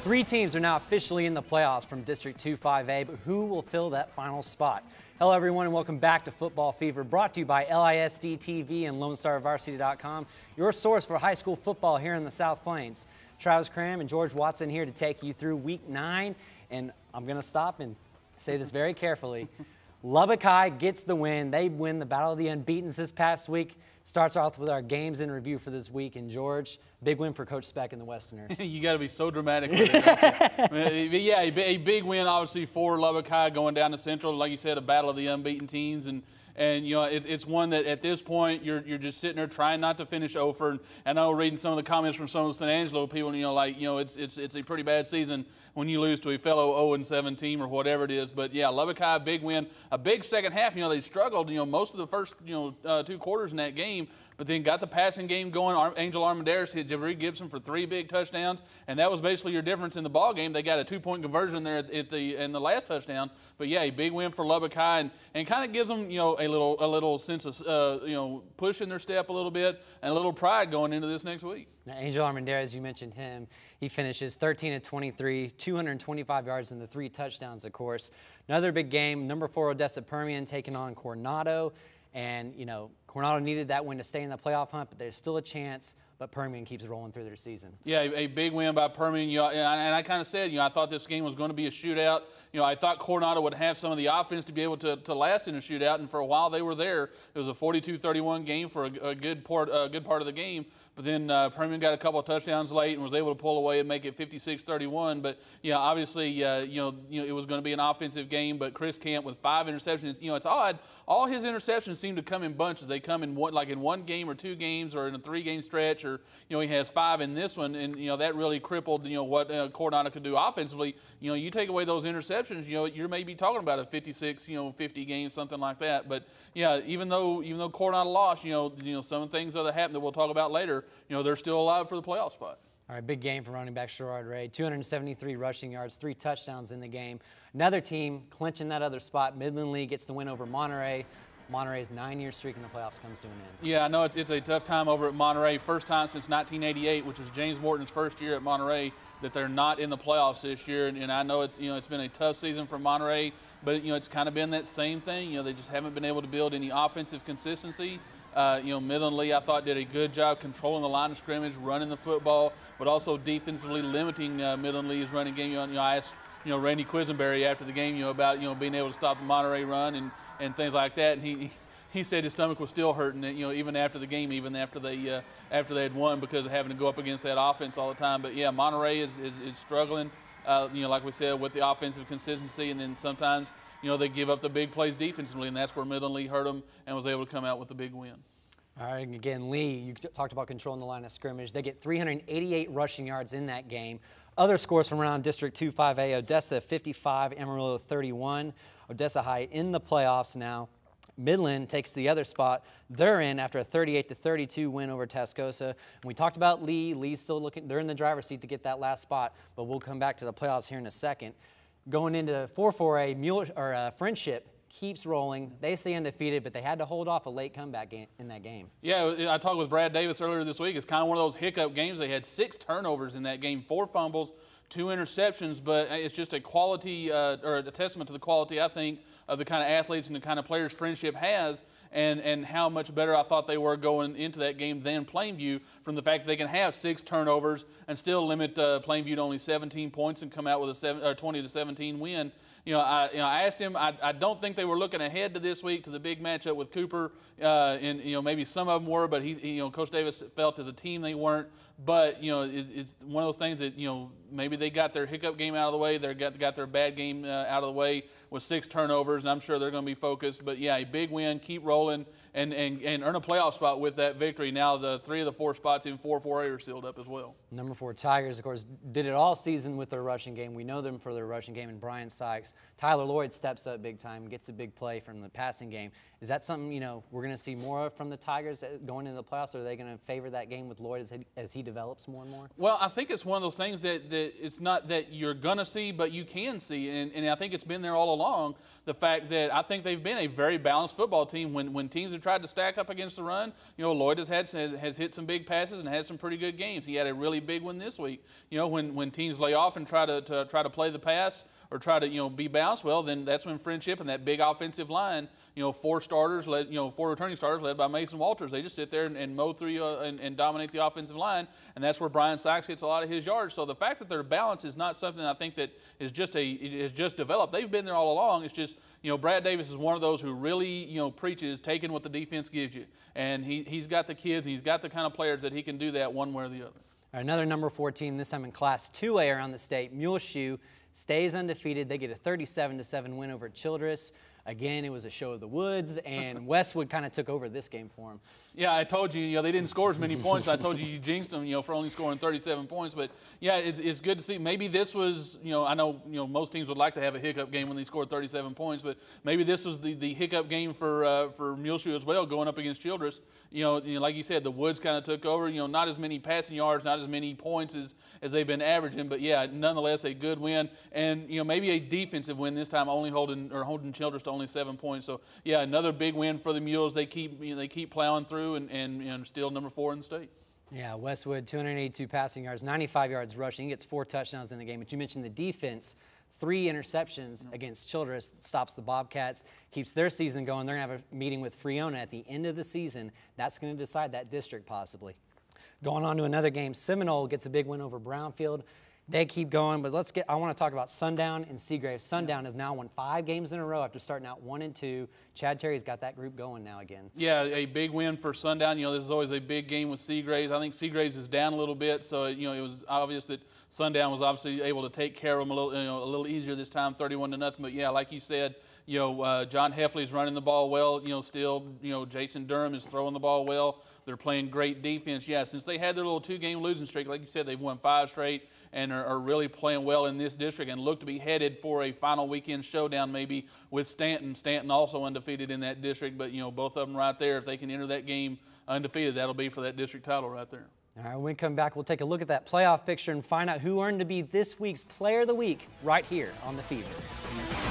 Three teams are now officially in the playoffs from District 2-5A, but who will fill that final spot? Hello, everyone, and welcome back to Football Fever, brought to you by LISD TV and LoneStarVarsity.com, your source for high school football here in the South Plains. Travis Cram and George Watson here to take you through Week 9, and I'm going to stop and say this very carefully. Lubbock High gets the win. They win the Battle of the Unbeatens this past week. Starts off with our games in review for this week. And George, big win for Coach Speck and the Westerners. You got to be so dramatic with it. But yeah, a big win obviously for Lubbock High going down to Central. Like you said, a battle of the unbeaten teams, and you know it's one that at this point you're just sitting there trying not to finish over. And I know reading some of the comments from some of the San Angelo people, it's a pretty bad season when you lose to a fellow 0-7 team or whatever it is. But yeah, Lubbock High, big win, a big second half. They struggled most of the first 2 quarters in that game, but then got the passing game going. Angel Armendariz hit Javari Gibson for 3 big touchdowns, and that was basically your difference in the ball game. They got a 2-point conversion there in the last touchdown. But yeah, a big win for Lubbock High, and kind of gives them a little sense of push in their step a little bit and a little pride going into this next week. Now, Angel Armendariz, you mentioned him. He finishes 13 of 23, 225 yards and the 3 touchdowns, of course. Another big game, number 4 Odessa Permian taking on Coronado. And, Coronado needed that win to stay in the playoff hunt, but there's still a chance. But Permian keeps rolling through their season. Yeah, a big win by Permian. And I kind of said, I thought this game was going to be a shootout. I thought Coronado would have some of the offense to be able to last in a shootout, and for a while they were there. It was a 42-31 game for a good part of the game. But then Permian got a couple of touchdowns late and was able to pull away and make it 56-31. But obviously, it was going to be an offensive game. But Chris Camp with 5 interceptions. It's odd. All his interceptions seem to come in bunches. They come in one game or 2 games or in a 3-game stretch. Or he has 5 in this one, and that really crippled what Coronado could do offensively. You take away those interceptions, you're maybe talking about a 50 game, something like that. But yeah, even though Coronado lost, some things that happened that we'll talk about later, they're still alive for the playoff spot. All right, big game for running back Sherrod Ray. 273 rushing yards, 3 touchdowns in the game. Another team clinching that other spot. Midland Lee gets the win over Monterey. Monterey's 9-year streak in the playoffs comes to an end. Yeah, I know it's a tough time over at Monterey. First time since 1988, which was James Morton's first year at Monterey, that they're not in the playoffs this year. And I know it's been a tough season for Monterey, but it's kind of been that same thing. They just haven't been able to build any offensive consistency. Midland Lee, I thought, did a good job controlling the line of scrimmage, running the football, but also defensively limiting Midland Lee's running game. I asked Randy Quisenberry after the game about being able to stop the Monterey run and things like that, and he said his stomach was still hurting, even after the game, even after they had won, because of having to go up against that offense all the time. But yeah, Monterey is struggling, like we said, with the offensive consistency, and then sometimes they give up the big plays defensively, and that's where Midland Lee hurt them and was able to come out with the big win. All right, and again, Lee, you talked about controlling the line of scrimmage. They get 388 rushing yards in that game. Other scores from around District 2-5A, Odessa 55, Amarillo 31. Odessa High in the playoffs now. Midland takes the other spot. They're in after a 38-32 win over Tascosa. And we talked about Lee. Lee's still looking. They're in the driver's seat to get that last spot, but we'll come back to the playoffs here in a second. Going into 4-4A, Friendship keeps rolling. They stay undefeated, but they had to hold off a late comeback in that game. Yeah, I talked with Brad Davis earlier this week. It's kind of one of those hiccup games. They had 6 turnovers in that game, 4 fumbles, 2 interceptions, but it's just a quality or a testament to the quality, I think, of the kind of athletes and the kind of players Friendship has, and how much better I thought they were going into that game than Plainview, from the fact that they can have 6 turnovers and still limit Plainview to only 17 points and come out with a 20-17 win. I asked him, I don't think they were looking ahead to this week, to the big matchup with Cooper, and maybe some of them were, but Coach Davis felt as a team they weren't. But it's one of those things that maybe they got their hiccup game out of the way, they got their bad game out of the way with 6 turnovers, and I'm sure they're going to be focused. But yeah, a big win, keep rolling, and earn a playoff spot with that victory. Now the 3 of the 4 spots in 4-4A are sealed up as well. Number 4 Tigers, of course, did it all season with their rushing game. We know them for their rushing game, and Brian Sykes. Tyler Lloyd steps up big time, gets a big play from the passing game. Is that something we're going to see more of from the Tigers going into the playoffs, or are they going to favor that game with Lloyd as he develops more and more? Well, I think it's one of those things that it's not that you're going to see, but you can see, and I think it's been there all along. The fact that I think they've been a very balanced football team. When teams have tried to stack up against the run, Lloyd has hit some big passes and has some pretty good games. He had a really big one this week. When teams lay off and try to play the pass or try to be balanced, well, then that's when Friendship and that big offensive line, four returning starters led by Mason Walters, they just sit there and mow through you and dominate the offensive line, and that's where Brian Sykes gets a lot of his yards. So the fact that their balance is not something I think that is just developed. They've been there all along. It's just Brad Davis is one of those who really preaches taking what the defense gives you, and he's got the kids, he's got the kind of players that he can do that one way or the other. Another number 14, this time in Class 2A around the state, Muleshoe stays undefeated. They get a 37-7 win over Childress. Again, it was a show of the woods, and Westwood kind of took over this game for them. Yeah, I told you, they didn't score as many points. I told you jinxed them, for only scoring 37 points. But yeah, it's good to see. Maybe this was, I know, most teams would like to have a hiccup game when they scored 37 points, but maybe this was the hiccup game for Muleshoe as well, going up against Childress. Like you said, the Woods kind of took over. Not as many passing yards, not as many points as they've been averaging, but yeah, nonetheless a good win, and maybe a defensive win this time, only holding Childress to only 7 points. So yeah, another big win for the Mules. They keep plowing through and still number 4 in the state. Yeah, Westwood 282 passing yards, 95 yards rushing. He gets 4 touchdowns in the game. But you mentioned the defense, 3 interceptions against Childress, stops the Bobcats, keeps their season going. They're going to have a meeting with Friona at the end of the season. That's going to decide that district possibly. Going on to another game, Seminole gets a big win over Brownfield. They keep going, but I want to talk about Sundown and Seagraves. Sundown has now won 5 games in a row after starting out 1-2. Chad Terry's got that group going now again. Yeah, a big win for Sundown. This is always a big game with Seagraves. I think Seagraves is down a little bit, so it was obvious that Sundown was obviously able to take care of them a little easier this time, 31-0. But yeah, like you said, John Heffley's running the ball well. Still, Jason Durham is throwing the ball well. They're playing great defense. Yeah, since they had their little 2-game losing streak, like you said, they've won 5 straight and are really playing well in this district and look to be headed for a final weekend showdown maybe with Stanton. Stanton also undefeated in that district, but both of them right there. If they can enter that game undefeated, that'll be for that district title right there. All right, when we come back, we'll take a look at that playoff picture and find out who earned to be this week's Player of the Week right here on The Fever.